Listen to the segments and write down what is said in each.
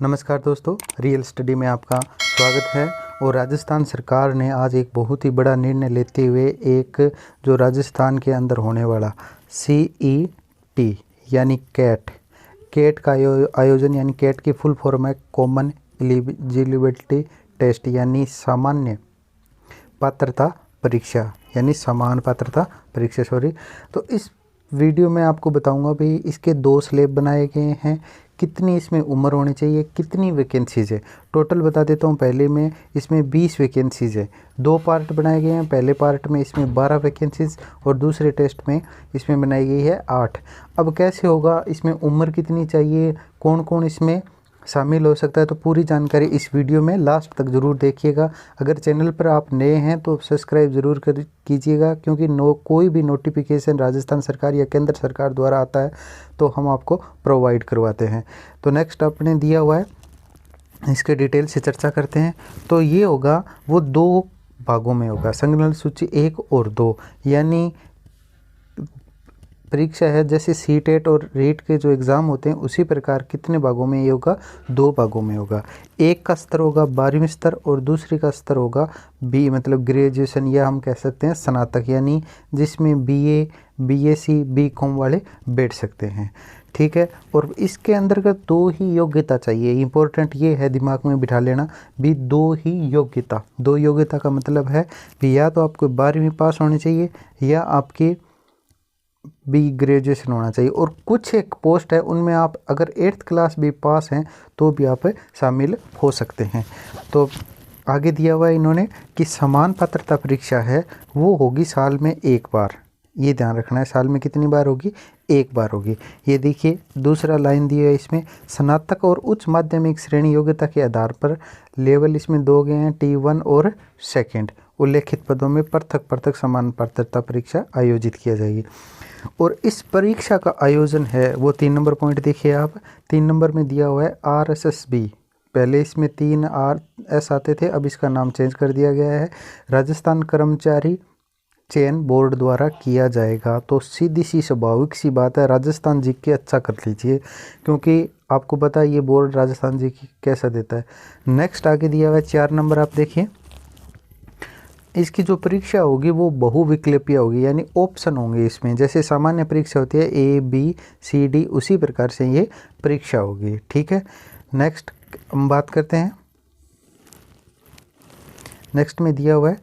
नमस्कार दोस्तों, real study में आपका स्वागत है। और राजस्थान सरकार ने आज एक बहुत ही बड़ा निर्णय लेते हुए एक जो राजस्थान के अंदर होने वाला CET यानी कैट का आयोजन यानी कैट की फुल फॉर्म है कॉमन एलिजिबिलिटी टेस्ट यानी सामान्य पात्रता परीक्षा यानी समान पात्रता परीक्षा तो इस वीडियो में आपको बताऊंगा भाई इसके 2 स्लैब बनाए गए हैं, कितनी इसमें उम्र होनी चाहिए, कितनी वैकेंसीज़ है। टोटल बता देता हूँ। पहले में इसमें 20 वैकेंसीज़ है, 2 पार्ट बनाए गए हैं। पहले पार्ट में इसमें 12 वैकेंसीज़ और दूसरे टेस्ट में इसमें बनाई गई है 8। अब कैसे होगा, इसमें उम्र कितनी चाहिए, कौन कौन इसमें शामिल हो सकता है, तो पूरी जानकारी इस वीडियो में लास्ट तक ज़रूर देखिएगा। अगर चैनल पर आप नए हैं तो सब्सक्राइब ज़रूर कीजिएगा, क्योंकि कोई भी नोटिफिकेशन राजस्थान सरकार या केंद्र सरकार द्वारा आता है तो हम आपको प्रोवाइड करवाते हैं। तो नेक्स्ट आपने दिया हुआ है, इसके डिटेल से चर्चा करते हैं। तो ये होगा वो 2 भागों में होगा, संगणना सूची 1 और 2 यानी परीक्षा है जैसे CTET और RET के जो एग्ज़ाम होते हैं उसी प्रकार कितने भागों में ये होगा, 2 भागों में होगा। एक का स्तर होगा 12वीं स्तर और दूसरी का स्तर होगा B मतलब ग्रेजुएशन या हम कह सकते हैं स्नातक, यानी जिसमें BA BSc BCom वाले बैठ सकते हैं। ठीक है। और इसके अंतर्गत 2 ही योग्यता चाहिए। इंपॉर्टेंट ये है, दिमाग में बिठा लेना भी, 2 ही योग्यता। 2 योग्यता का मतलब है भी या तो आपको 12वीं पास होनी चाहिए या आपकी भी ग्रेजुएशन होना चाहिए। और कुछ एक पोस्ट है उनमें आप अगर 8th क्लास भी पास हैं तो भी आप शामिल हो सकते हैं। तो आगे दिया हुआ है इन्होंने कि समान पात्रता परीक्षा है वो होगी साल में 1 बार। ये ध्यान रखना है, साल में कितनी बार होगी, 1 बार होगी। ये देखिए दूसरा लाइन दिया है इसमें, स्नातक और उच्च माध्यमिक श्रेणी योग्यता के आधार पर लेवल इसमें 2 गए हैं, T1 और 2 उल्लेखित पदों में पृथक समान पात्रता परीक्षा आयोजित किया जाएगी। और इस परीक्षा का आयोजन है वो 3 नंबर पॉइंट देखिए आप, 3 नंबर में दिया हुआ है RSSB। पहले इसमें 3 RS आते थे, अब इसका नाम चेंज कर दिया गया है, राजस्थान कर्मचारी चयन बोर्ड द्वारा किया जाएगा। तो सीधी सी स्वाभाविक सी बात है, राजस्थान जी के अच्छा कर लीजिए, क्योंकि आपको पता है ये बोर्ड राजस्थान जी की कैसा देता है। नेक्स्ट आगे दिया हुआ है 4 नंबर, आप देखिए इसकी जो परीक्षा होगी वो बहुविकल्पीय होगी, यानी ऑप्शन होंगे इसमें। जैसे सामान्य परीक्षा होती है A B C D, उसी प्रकार से ये परीक्षा होगी। ठीक है। नेक्स्ट हम बात करते हैं, नेक्स्ट में दिया हुआ है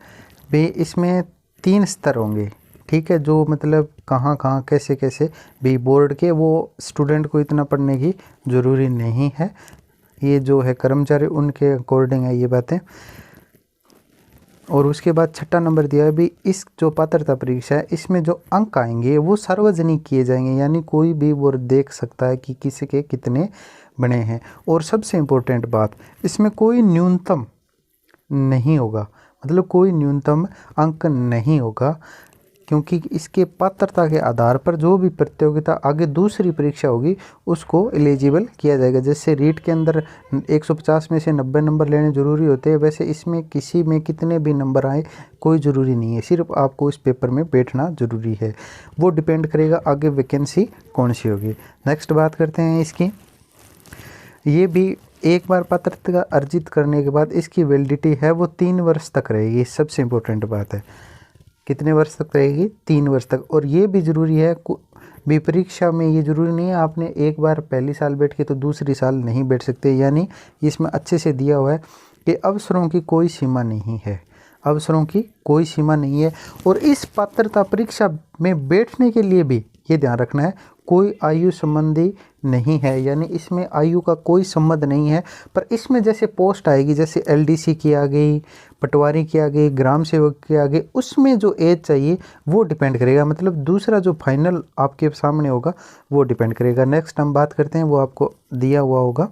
भाई इसमें 3 स्तर होंगे। ठीक है, जो मतलब कहाँ कहाँ कैसे कैसे भी बोर्ड के, वो स्टूडेंट को इतना पढ़ने की ज़रूरी नहीं है, ये जो है कर्मचारी उनके अकॉर्डिंग है ये बातें। और उसके बाद 6 नंबर दिया है भी, इस जो पात्रता परीक्षा है इसमें जो अंक आएंगे वो सार्वजनिक किए जाएंगे, यानी कोई भी वो देख सकता है कि किसी के कितने बने हैं। और सबसे इम्पोर्टेंट बात, इसमें कोई न्यूनतम नहीं होगा, मतलब कोई न्यूनतम अंक नहीं होगा, क्योंकि इसके पात्रता के आधार पर जो भी प्रतियोगिता आगे दूसरी परीक्षा होगी उसको एलिजिबल किया जाएगा। जैसे RET के अंदर 150 में से 90 नंबर लेने ज़रूरी होते हैं, वैसे इसमें किसी में कितने भी नंबर आए कोई ज़रूरी नहीं है, सिर्फ आपको इस पेपर में बैठना ज़रूरी है। वो डिपेंड करेगा आगे वैकेंसी कौन सी होगी। नेक्स्ट बात करते हैं इसकी, ये भी एक बार पात्रता अर्जित करने के बाद इसकी वैलिडिटी है वो 3 वर्ष तक रहेगी। सबसे इम्पोर्टेंट बात है, कितने वर्ष तक रहेगी, 3 वर्ष तक। और ये भी ज़रूरी है भी, परीक्षा में ये ज़रूरी नहीं है आपने एक बार पहली साल बैठ के तो दूसरी साल नहीं बैठ सकते, यानी इसमें अच्छे से दिया हुआ है कि अवसरों की कोई सीमा नहीं है, अवसरों की कोई सीमा नहीं है। और इस पात्रता परीक्षा में बैठने के लिए भी ये ध्यान रखना है कोई आयु संबंधी नहीं है, यानी इसमें आयु का कोई संबंध नहीं है। पर इसमें जैसे पोस्ट आएगी, जैसे LDC की आ गई, पटवारी की आ गई, ग्राम सेवक की आ गई, उसमें जो एज चाहिए वो डिपेंड करेगा, मतलब दूसरा जो फाइनल आपके सामने होगा वो डिपेंड करेगा। नेक्स्ट हम बात करते हैं, वो आपको दिया हुआ होगा,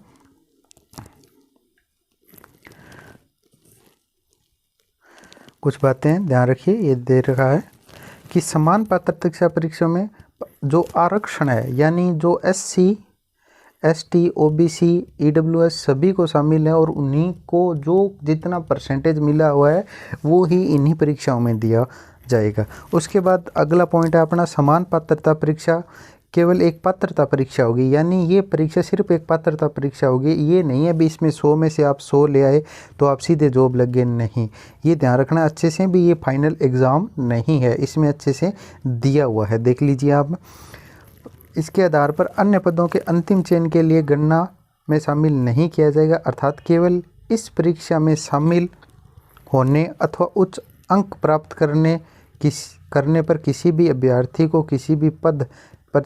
कुछ बातें ध्यान रखिए, ये दे रखा है कि समान पात्रता परीक्षा में जो आरक्षण है, यानी जो SC ST OBC EWS सभी को शामिल है, और उन्हीं को जो जितना परसेंटेज मिला हुआ है वो ही इन्हीं परीक्षाओं में दिया जाएगा। उसके बाद अगला पॉइंट है अपना समान पात्रता परीक्षा केवल एक पात्रता परीक्षा होगी, यानी ये परीक्षा सिर्फ एक पात्रता परीक्षा होगी। ये नहीं है भी इसमें 100 में से आप 100 ले आए तो आप सीधे जॉब लग गए, नहीं। ये ध्यान रखना अच्छे से भी, ये फाइनल एग्ज़ाम नहीं है, इसमें अच्छे से दिया हुआ है, देख लीजिए आप। इसके आधार पर अन्य पदों के अंतिम चयन के लिए गणना में शामिल नहीं किया जाएगा, अर्थात केवल इस परीक्षा में शामिल होने अथवा उच्च अंक प्राप्त करने पर किसी भी अभ्यर्थी को किसी भी पद पर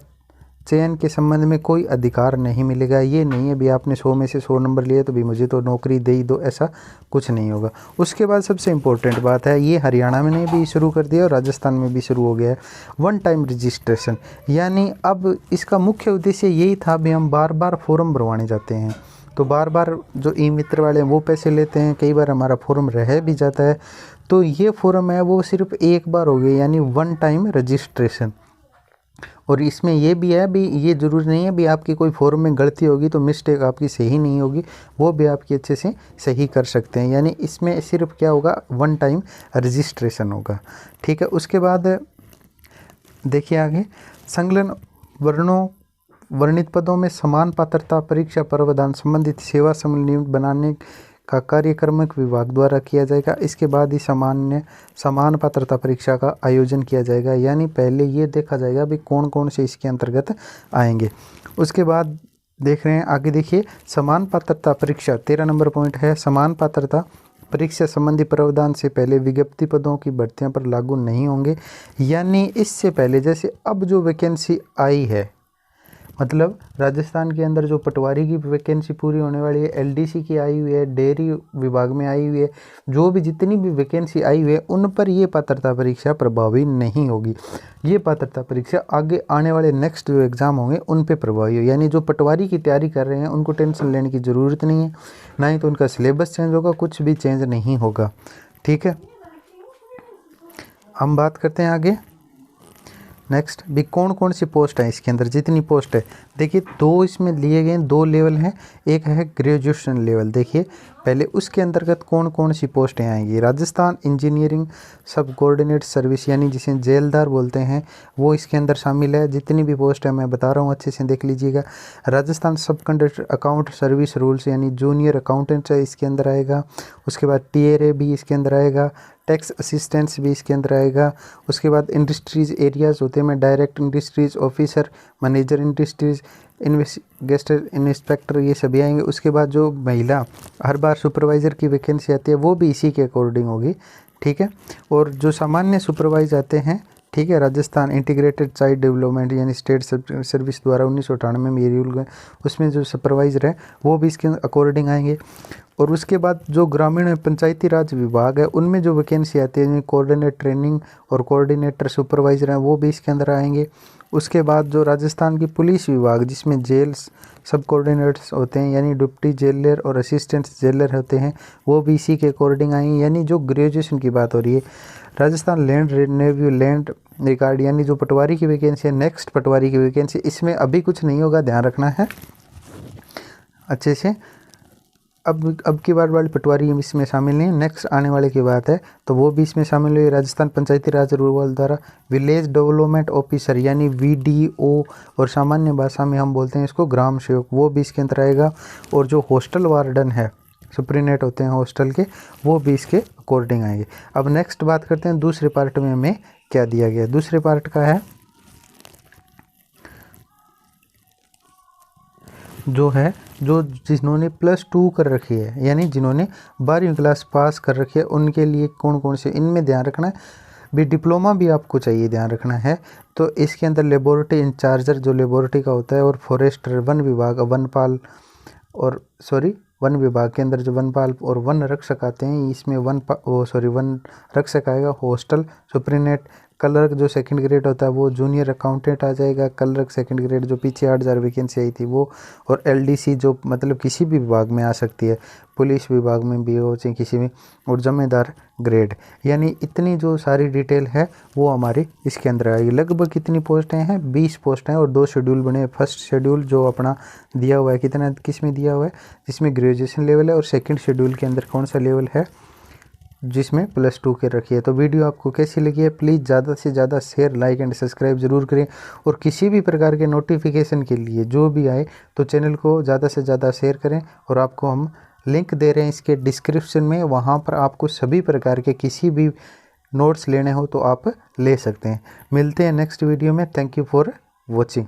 चयन के संबंध में कोई अधिकार नहीं मिलेगा। ये नहीं है भी आपने 100 में से 100 नंबर लिए तो भी मुझे तो नौकरी दे ही दो, ऐसा कुछ नहीं होगा। उसके बाद सबसे इम्पोर्टेंट बात है, ये हरियाणा में भी शुरू कर दिया और राजस्थान में भी शुरू हो गया है, वन टाइम रजिस्ट्रेशन। यानी अब इसका मुख्य उद्देश्य यही था भी हम बार बार फॉर्म भरवाने जाते हैं, तो बार बार जो ई मित्र वाले हैं वो पैसे लेते हैं, कई बार हमारा फॉर्म रह भी जाता है, तो ये फॉर्म है वो सिर्फ एक बार हो गया, यानी वन टाइम रजिस्ट्रेशन। और इसमें ये भी है भी ये ज़रूरी नहीं है भी आपकी कोई फॉर्म में गलती होगी तो मिस्टेक आपकी सही नहीं होगी, वो भी आपकी अच्छे से सही कर सकते हैं। यानी इसमें सिर्फ क्या होगा, वन टाइम रजिस्ट्रेशन होगा, ठीक है। उसके बाद देखिए आगे, संलग्न वर्णित पदों में समान पात्रता परीक्षा प्रावधान संबंधित सेवा समूह नियमित बनाने का कार्यक्रमिक विभाग द्वारा किया जाएगा। इसके बाद ही समान पात्रता परीक्षा का आयोजन किया जाएगा, यानी पहले ये देखा जाएगा भी कौन कौन से इसके अंतर्गत आएंगे। उसके बाद देख रहे हैं आगे, देखिए समान पात्रता परीक्षा 13 नंबर पॉइंट है, समान पात्रता परीक्षा संबंधी प्रावधान से पहले विज्ञप्ति पदों की भर्तियों पर लागू नहीं होंगे। यानी इससे पहले जैसे अब जो वैकेंसी आई है, मतलब राजस्थान के अंदर जो पटवारी की वैकेंसी पूरी होने वाली है, एलडीसी की आई हुई है, डेयरी विभाग में आई हुई है, जो भी जितनी भी वैकेंसी आई हुई है उन पर ये पात्रता परीक्षा प्रभावी नहीं होगी। ये पात्रता परीक्षा आगे आने वाले नेक्स्ट जो एग्ज़ाम होंगे उन पे प्रभावी हो। यानी जो पटवारी की तैयारी कर रहे हैं उनको टेंशन लेने की ज़रूरत नहीं है, ना ही तो उनका सिलेबस चेंज होगा, कुछ भी चेंज नहीं होगा, ठीक है। हम बात करते हैं आगे नेक्स्ट भी कौन कौन सी पोस्ट है इसके अंदर, जितनी पोस्ट है देखिए, दो इसमें लिए गए, दो लेवल हैं, एक है ग्रेजुएशन लेवल। देखिए पहले उसके अंतर्गत कौन कौन सी पोस्टें आएंगी। राजस्थान इंजीनियरिंग सब कोऑर्डिनेट सर्विस, यानी जिसे जेलदार बोलते हैं, वो इसके अंदर शामिल है। जितनी भी पोस्ट है मैं बता रहा हूँ, अच्छे से देख लीजिएगा। राजस्थान सब कंडक्टर अकाउंट सर्विस रूल्स, यानी जूनियर अकाउंटेंट इसके अंदर आएगा। उसके बाद टीएरए भी इसके अंदर आएगा, टैक्स असिस्टेंट्स भी इसके अंदर आएगा। उसके बाद इंडस्ट्रीज़ एरियाज़ होते हैं, मैं direct industries officer, manager industries, investigator inspector, ये सभी आएंगे। उसके बाद जो महिला हर बार सुपरवाइज़र की वैकेंसी आती है वो भी इसी के अकॉर्डिंग होगी, ठीक है। और जो सामान्य सुपरवाइज आते हैं, ठीक है, राजस्थान इंटीग्रेटेड चाइल्ड डेवलपमेंट यानी स्टेट सर्विस द्वारा 1998 में ये रूल गए, उसमें जो सुपरवाइज़र है वो भी इसके अकॉर्डिंग आएंगे। और उसके बाद जो ग्रामीण पंचायती राज विभाग है उनमें जो वैकेंसी आती है, कोऑर्डिनेटर ट्रेनिंग और कोऑर्डिनेटर सुपरवाइज़र हैं, वो भी इसके अंदर आएंगे। उसके बाद जो राजस्थान की पुलिस विभाग जिसमें जेल्स सब कोऑर्डिनेटर्स होते हैं, यानी डिप्टी जेलर और असिस्टेंट जेलर होते हैं, वो भी इसी के अकॉर्डिंग आएंगे। यानी जो ग्रेजुएशन की बात हो रही है, Rajasthan land revenue land record, यानी जो पटवारी की वैकेंसी है, नेक्स्ट पटवारी की वैकेंसी, इसमें अभी कुछ नहीं होगा, ध्यान रखना है अच्छे से। अब की बार वाली पटवारी इसमें शामिल नहीं है, नेक्स्ट आने वाले की बात है तो वो भी इसमें शामिल हुई। राजस्थान पंचायती राज रूरल द्वारा विलेज डेवलपमेंट ऑफिसर यानी वीडीओ, और सामान्य भाषा में हम बोलते हैं इसको ग्राम सेवक, वो भी इसके अंदर आएगा। और जो हॉस्टल वार्डन है, सुप्रीनेट होते हैं हॉस्टल के, वो भी इसके अकॉर्डिंग आएंगे। अब नेक्स्ट बात करते हैं दूसरे पार्ट में हमें क्या दिया गया। दूसरे पार्ट का है जो जिन्होंने +2 कर रखी है, यानी जिन्होंने 12वीं क्लास पास कर रखी है, उनके लिए कौन कौन से, इनमें ध्यान रखना है भी, डिप्लोमा भी आपको चाहिए, ध्यान रखना है। तो इसके अंदर लेबोरेटरी इंचार्जर जो लेबोरेटरी का होता है, और फॉरेस्टर वन विभाग वन विभाग के अंदर जो वनपाल और वन रक्षक आते हैं, इसमें वन रक्षक आएगा। हॉस्टल सुप्रीनेट, क्लर्क जो सेकंड ग्रेड होता है वो जूनियर अकाउंटेंट आ जाएगा, क्लर्क सेकंड ग्रेड जो पीछे 8000 वैकेंसी आई थी वो, और एलडीसी जो मतलब किसी भी विभाग में आ सकती है, पुलिस विभाग में भी हो चाहे किसी में, और जमींदार ग्रेड। यानी इतनी जो सारी डिटेल है वो हमारी इसके अंदर आएगी। लगभग कितनी पोस्टें हैं, 20 पोस्टें हैं, और 2 शेड्यूल बने। फर्स्ट शेड्यूल जो अपना दिया हुआ है, कितना किस में दिया हुआ है, जिसमें ग्रेजुएशन लेवल है, और सेकंड शेड्यूल के अंदर कौन सा लेवल है, जिसमें +2 के रखी है। तो वीडियो आपको कैसी लगी है प्लीज़ ज़्यादा से ज़्यादा शेयर, लाइक एंड सब्सक्राइब ज़रूर करें। और किसी भी प्रकार के नोटिफिकेशन के लिए जो भी आए तो चैनल को ज़्यादा से ज़्यादा शेयर करें। और आपको हम लिंक दे रहे हैं इसके डिस्क्रिप्शन में, वहाँ पर आपको सभी प्रकार के किसी भी नोट्स लेने हो तो आप ले सकते हैं। मिलते हैं नेक्स्ट वीडियो में। Thank you for watching.